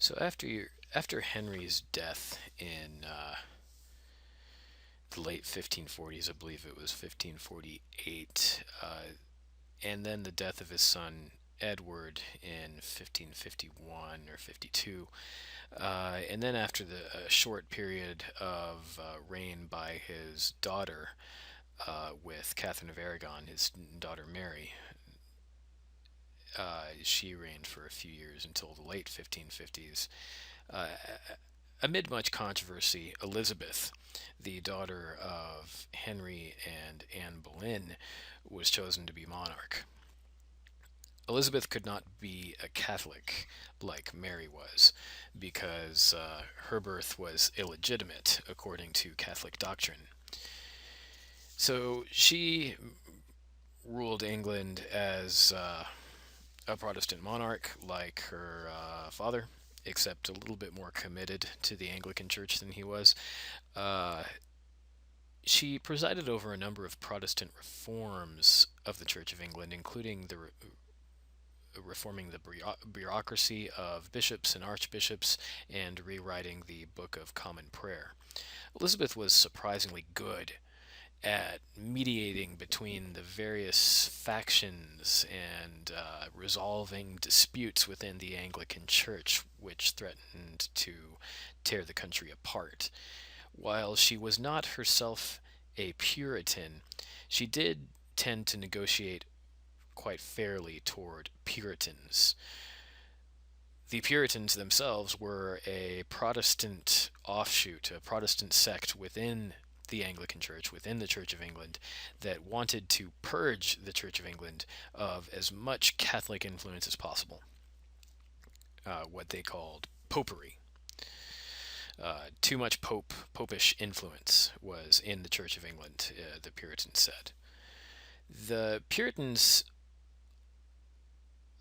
So after Henry's death in the late 1540s, I believe it was 1548, and then the death of his son Edward in 1551 or 52, and then after the short period of reign by his daughter with Catherine of Aragon, his daughter Mary, she reigned for a few years until the late 1550s. Uh, Amid much controversy, Elizabeth, the daughter of Henry and Anne Boleyn, was chosen to be monarch. Elizabeth could not be a Catholic like Mary was because her birth was illegitimate according to Catholic doctrine. So she ruled England as a Protestant monarch like her father, except a little bit more committed to the Anglican Church than he was. Uh, she presided over a number of Protestant reforms of the Church of England, including the reforming the bureaucracy of bishops and archbishops and rewriting the Book of Common Prayer. Elizabeth was surprisingly good at mediating between the various factions and resolving disputes within the Anglican Church, which threatened to tear the country apart. While she was not herself a Puritan, she did tend to negotiate quite fairly toward Puritans. The Puritans themselves were a Protestant offshoot, a Protestant sect within the Anglican Church, within the Church of England, that wanted to purge the Church of England of as much Catholic influence as possible, what they called popery. Too much popish influence was in the Church of England, the Puritans said. The Puritans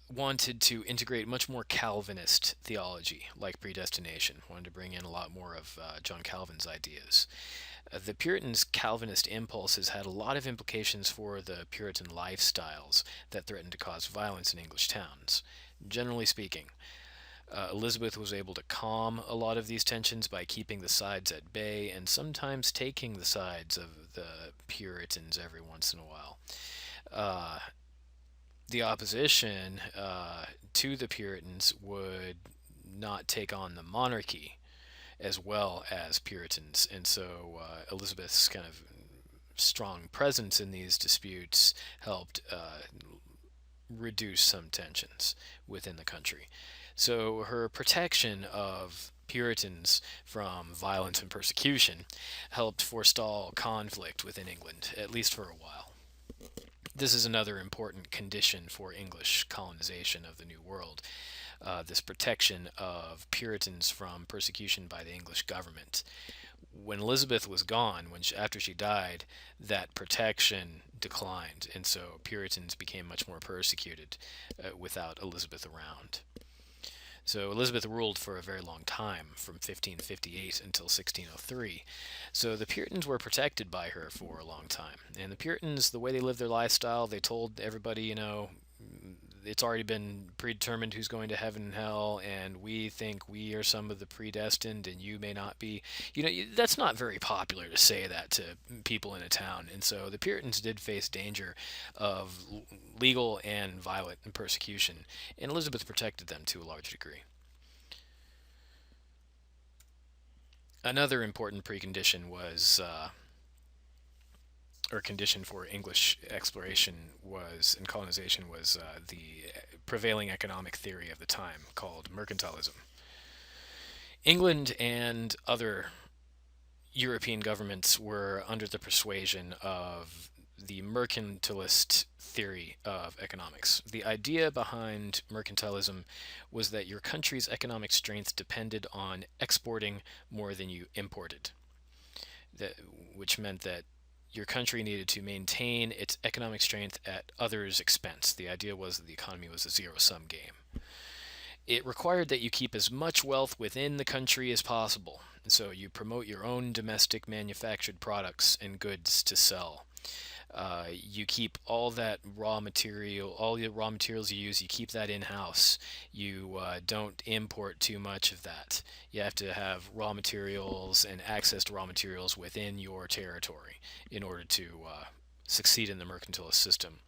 wanted to integrate much more Calvinist theology, like predestination, wanted to bring in a lot more of John Calvin's ideas. The Puritans' Calvinist impulses had a lot of implications for the Puritan lifestyles that threatened to cause violence in English towns. Generally speaking, Elizabeth was able to calm a lot of these tensions by keeping the sides at bay and sometimes taking the sides of the Puritans every once in a while. Uh, the opposition to the Puritans would not take on the monarchy as well as Puritans, and so Elizabeth's kind of strong presence in these disputes helped reduce some tensions within the country. So her protection of Puritans from violence and persecution helped forestall conflict within England, at least for a while. This is another important condition for English colonization of the New World, this protection of Puritans from persecution by the English government. When Elizabeth was gone, after she died, that protection declined, and so Puritans became much more persecuted without Elizabeth around. So Elizabeth ruled for a very long time, from 1558 until 1603. So the Puritans were protected by her for a long time. And the Puritans, the way they lived their lifestyle, they told everybody, it's already been predetermined who's going to heaven and hell, and we think we are some of the predestined, and you may not be. That's not very popular to say that to people in a town, and so the Puritans did face danger of legal and violent persecution, and Elizabeth protected them to a large degree. Another important precondition was or condition for English exploration was and colonization was the prevailing economic theory of the time called mercantilism. England and other European governments were under the persuasion of the mercantilist theory of economics. The idea behind mercantilism was that your country's economic strength depended on exporting more than you imported, that, which meant that your country needed to maintain its economic strength at others' expense. The idea was that the economy was a zero-sum game. It required that you keep as much wealth within the country as possible, and so you promote your own domestic manufactured products and goods to sell. You keep all that raw material, all the raw materials you use, you keep that in house. You don't import too much of that. You have to have raw materials and access to raw materials within your territory in order to succeed in the mercantilist system.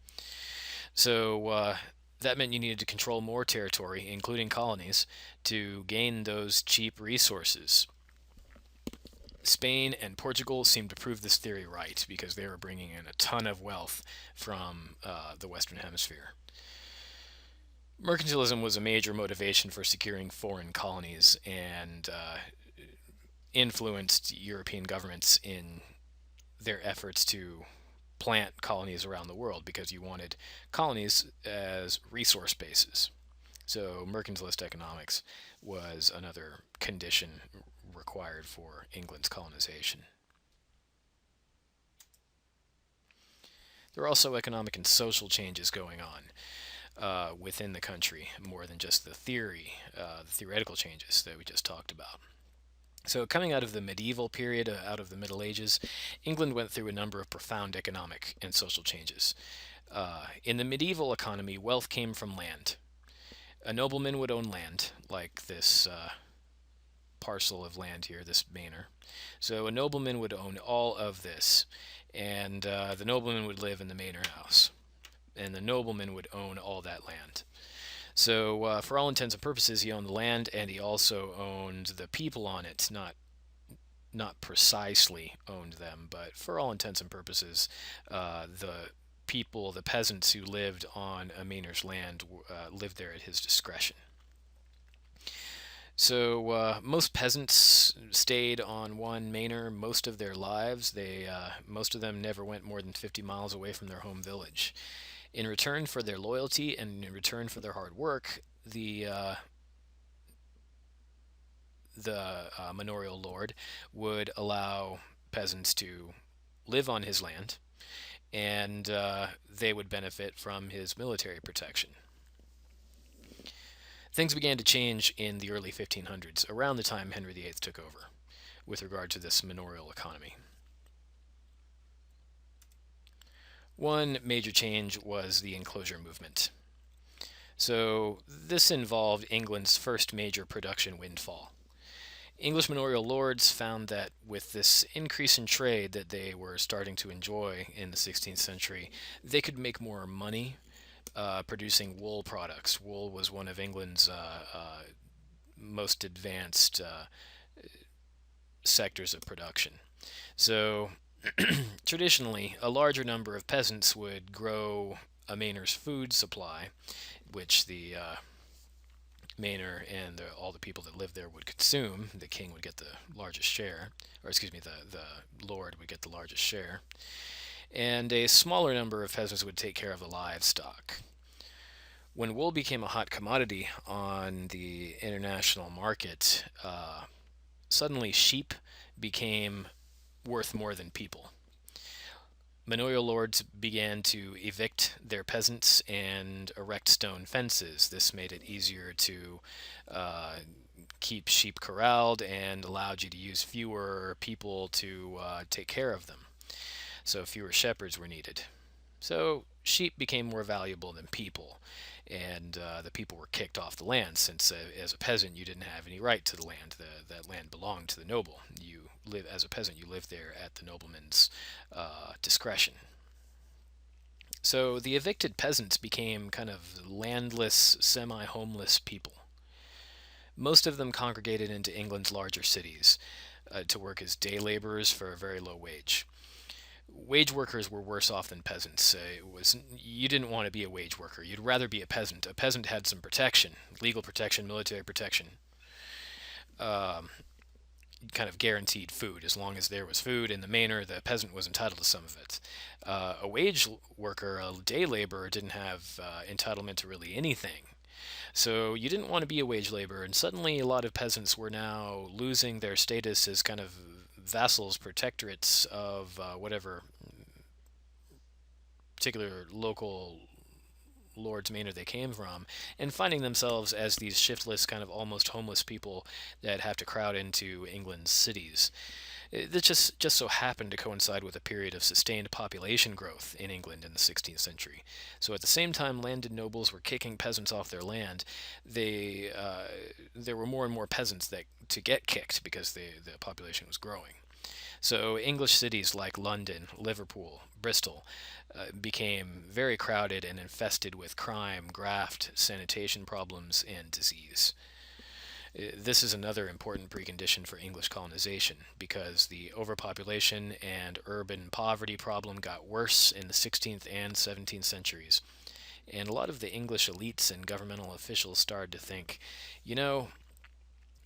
So that meant you needed to control more territory, including colonies, to gain those cheap resources. Spain and Portugal seemed to prove this theory right because they were bringing in a ton of wealth from the Western Hemisphere. Mercantilism was a major motivation for securing foreign colonies and influenced European governments in their efforts to plant colonies around the world because you wanted colonies as resource bases. So, mercantilist economics was another condition required for England's colonization. There are also economic and social changes going on within the country, more than just the theoretical changes that we just talked about. So, coming out of the medieval period, out of the Middle Ages, England went through a number of profound economic and social changes. In the medieval economy, wealth came from land. A nobleman would own land, like this parcel of land here, this manor. So, a nobleman would own all of this, and the nobleman would live in the manor house, and the nobleman would own all that land. So, for all intents and purposes, he owned the land, and he also owned the people on it. Not precisely owned them, but for all intents and purposes, the people, the peasants who lived on a manor's land, lived there at his discretion. So most peasants stayed on one manor most of their lives. Most of them never went more than 50 miles away from their home village. In return for their loyalty and in return for their hard work, the manorial lord would allow peasants to live on his land, and they would benefit from his military protection. Things began to change in the early 1500s, around the time Henry VIII took over, with regard to this manorial economy. One major change was the enclosure movement. So, this involved England's first major production windfall. English manorial lords found that with this increase in trade that they were starting to enjoy in the 16th century, they could make more money producing wool products. Wool was one of England's most advanced sectors of production. So, traditionally, a larger number of peasants would grow a manor's food supply, which the manor and all the people that lived there would consume. The king would get the largest share, or excuse me, the lord would get the largest share. And a smaller number of peasants would take care of the livestock. When wool became a hot commodity on the international market, suddenly sheep became worth more than people. Manorial lords began to evict their peasants and erect stone fences. This made it easier to keep sheep corralled and allowed you to use fewer people to take care of them. So fewer shepherds were needed. So sheep became more valuable than people, and the people were kicked off the land since, as a peasant, you didn't have any right to the land. That land belonged to the noble. As a peasant, you lived there at the nobleman's discretion. So the evicted peasants became kind of landless, semi-homeless people. Most of them congregated into England's larger cities to work as day laborers for a very low wage. Wage workers were worse off than peasants. You didn't want to be a wage worker. You'd rather be a peasant. A peasant had some protection, legal protection, military protection, kind of guaranteed food. As long as there was food in the manor, the peasant was entitled to some of it. A wage worker, a day laborer, didn't have entitlement to really anything. So you didn't want to be a wage laborer, and suddenly a lot of peasants were now losing their status as kind of vassals, protectorates of whatever particular local lord's manor they came from, and finding themselves as these shiftless, kind of almost homeless people that have to crowd into England's cities. This just so happened to coincide with a period of sustained population growth in England in the 16th century. So at the same time landed nobles were kicking peasants off their land, there were more and more peasants that to get kicked because the population was growing. So English cities like London, Liverpool, Bristol became very crowded and infested with crime, graft, sanitation problems, and disease. This is another important precondition for English colonization because the overpopulation and urban poverty problem got worse in the 16th and 17th centuries. And a lot of the English elites and governmental officials started to think, you know,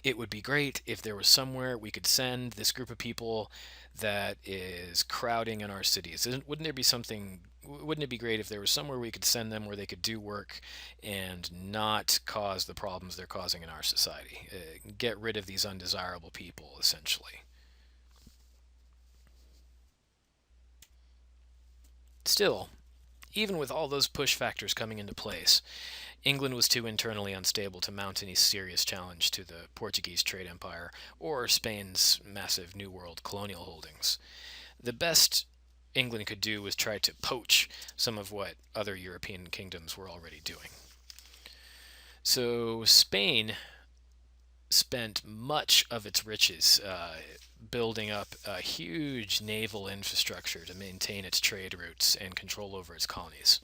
it would be great if there was somewhere we could send this group of people that is crowding in our cities. Wouldn't there be something? Wouldn't it be great if there was somewhere we could send them where they could do work and not cause the problems they're causing in our society? Get rid of these undesirable people, essentially. Still, even with all those push factors coming into place, England was too internally unstable to mount any serious challenge to the Portuguese trade empire or Spain's massive New World colonial holdings. The best England could do was try to poach some of what other European kingdoms were already doing. So Spain spent much of its riches building up a huge naval infrastructure to maintain its trade routes and control over its colonies.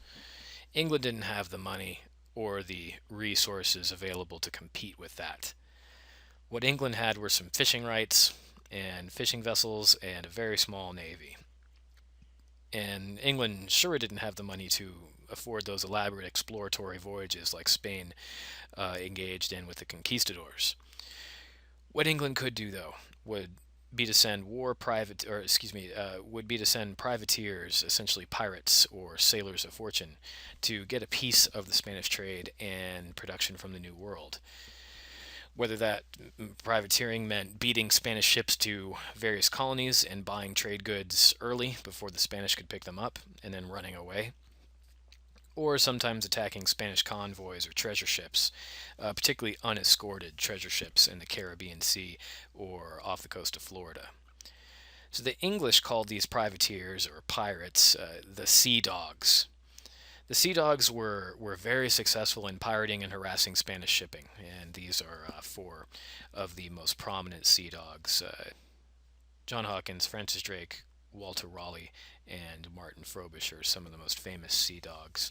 England didn't have the money or the resources available to compete with that. What England had were some fishing rights and fishing vessels and a very small navy. And England sure didn't have the money to afford those elaborate exploratory voyages like Spain engaged in with the conquistadors. What England could do, though, would be to send would be to send privateers, essentially pirates or sailors of fortune, to get a piece of the Spanish trade and production from the New World. Whether that privateering meant beating Spanish ships to various colonies and buying trade goods early before the Spanish could pick them up and then running away, or sometimes attacking Spanish convoys or treasure ships, particularly unescorted treasure ships in the Caribbean Sea or off the coast of Florida. So the English called these privateers or pirates the sea dogs. The sea dogs were very successful in pirating and harassing Spanish shipping, and these are four of the most prominent sea dogs: John Hawkins, Francis Drake, Walter Raleigh, and Martin Frobisher, some of the most famous sea dogs.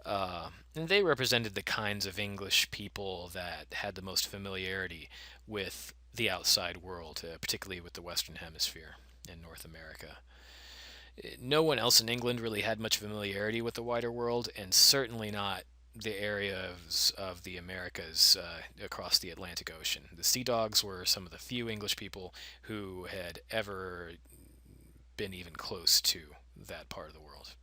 And they represented the kinds of English people that had the most familiarity with the outside world, particularly with the Western Hemisphere and North America. No one else in England really had much familiarity with the wider world, and certainly not the areas of the Americas across the Atlantic Ocean. The Sea Dogs were some of the few English people who had ever been even close to that part of the world.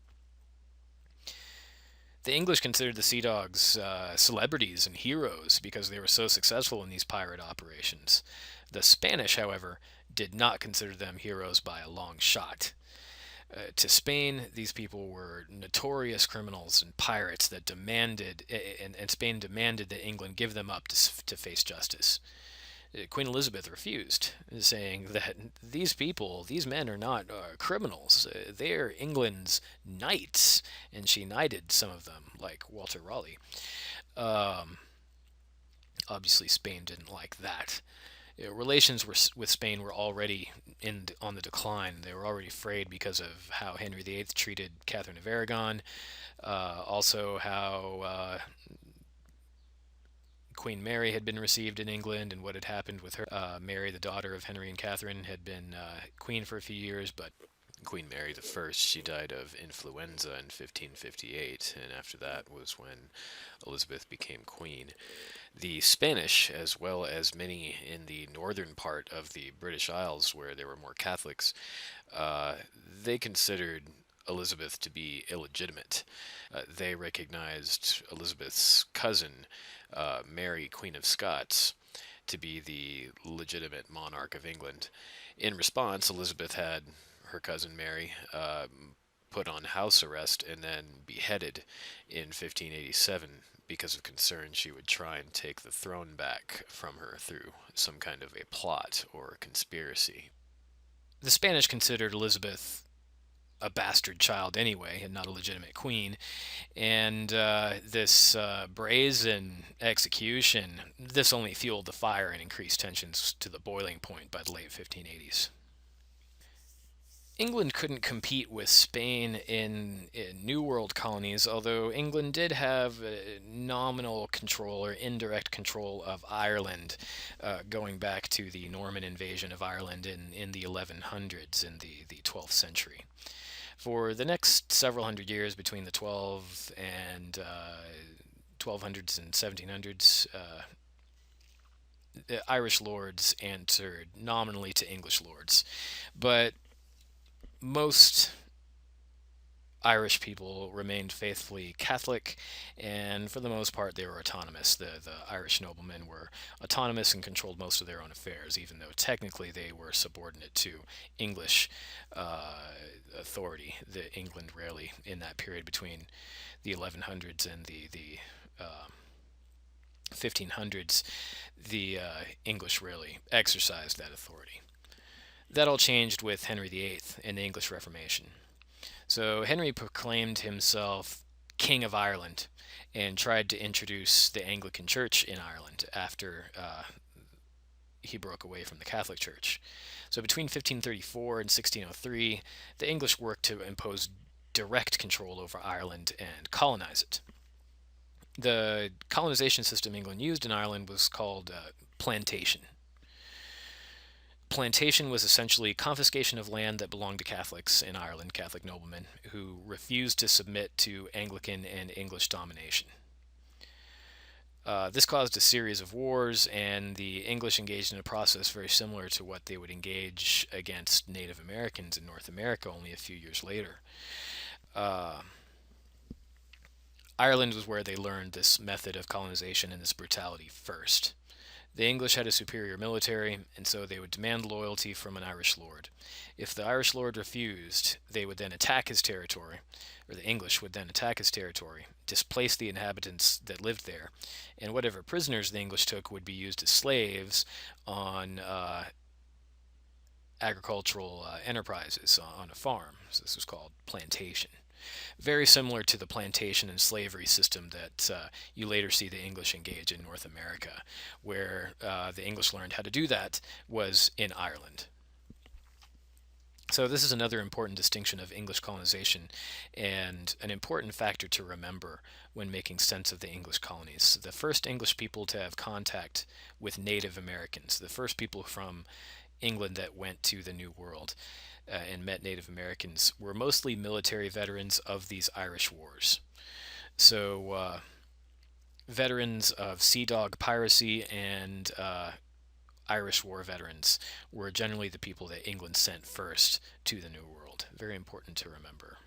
The English considered the Sea Dogs celebrities and heroes because they were so successful in these pirate operations. The Spanish, however, did not consider them heroes by a long shot. To Spain, these people were notorious criminals and pirates that demanded, and Spain demanded that England give them up to face justice. Queen Elizabeth refused, saying that these people, these men are not criminals. They're England's knights, and she knighted some of them, like Walter Raleigh. Um, Obviously, Spain didn't like that. Relations with Spain were already on the decline. They were already frayed because of how Henry VIII treated Catherine of Aragon, also how Queen Mary had been received in England and what had happened with her. Mary, the daughter of Henry and Catherine, had been queen for a few years, but Queen Mary the First, she died of influenza in 1558, and after that was when Elizabeth became queen. The Spanish, as well as many in the northern part of the British Isles where there were more Catholics, uh, they considered Elizabeth to be illegitimate. They recognized Elizabeth's cousin, Mary, Queen of Scots, to be the legitimate monarch of England. In response, Elizabeth had her cousin Mary put on house arrest and then beheaded in 1587 because of concern she would try and take the throne back from her through some kind of a plot or conspiracy. the Spanish considered Elizabeth a bastard child anyway, and not a legitimate queen. And this brazen execution, this only fueled the fire and increased tensions to the boiling point by the late 1580s. England couldn't compete with Spain in New World colonies, although England did have nominal control or indirect control of Ireland, going back to the Norman invasion of Ireland in the 1100s in the 12th century. For the next several hundred years between the 1200s and 1700s, the Irish lords answered nominally to English lords, but most Irish people remained faithfully Catholic, and for the most part, they were autonomous. The Irish noblemen were autonomous and controlled most of their own affairs, even though technically they were subordinate to English authority. England rarely, in that period between the 1100s and the 1500s, the English rarely exercised that authority. That all changed with Henry VIII and the English Reformation. So Henry proclaimed himself King of Ireland and tried to introduce the Anglican Church in Ireland after he broke away from the Catholic Church. So between 1534 and 1603, the English worked to impose direct control over Ireland and colonize it. The colonization system England used in Ireland was called plantation. Plantation was essentially confiscation of land that belonged to Catholics in Ireland, Catholic noblemen, who refused to submit to Anglican and English domination. This caused a series of wars, and the English engaged in a process very similar to what they would engage against Native Americans in North America only a few years later. Uh, Ireland was where they learned this method of colonization and this brutality first. The English had a superior military, and so they would demand loyalty from an Irish lord. If the Irish lord refused, they would then attack his territory, or the English would then attack his territory, displace the inhabitants that lived there, and whatever prisoners the English took would be used as slaves on agricultural enterprises on a farm. So this was called plantation. Very similar to the plantation and slavery system that you later see the English engage in North America, where the English learned how to do that was in Ireland. So this is another important distinction of English colonization and an important factor to remember when making sense of the English colonies. The first English people to have contact with Native Americans, the first people from England that went to the New World and met Native Americans, were mostly military veterans of these Irish wars. So, veterans of Sea Dog piracy and Irish war veterans were generally the people that England sent first to the New World. Very important to remember.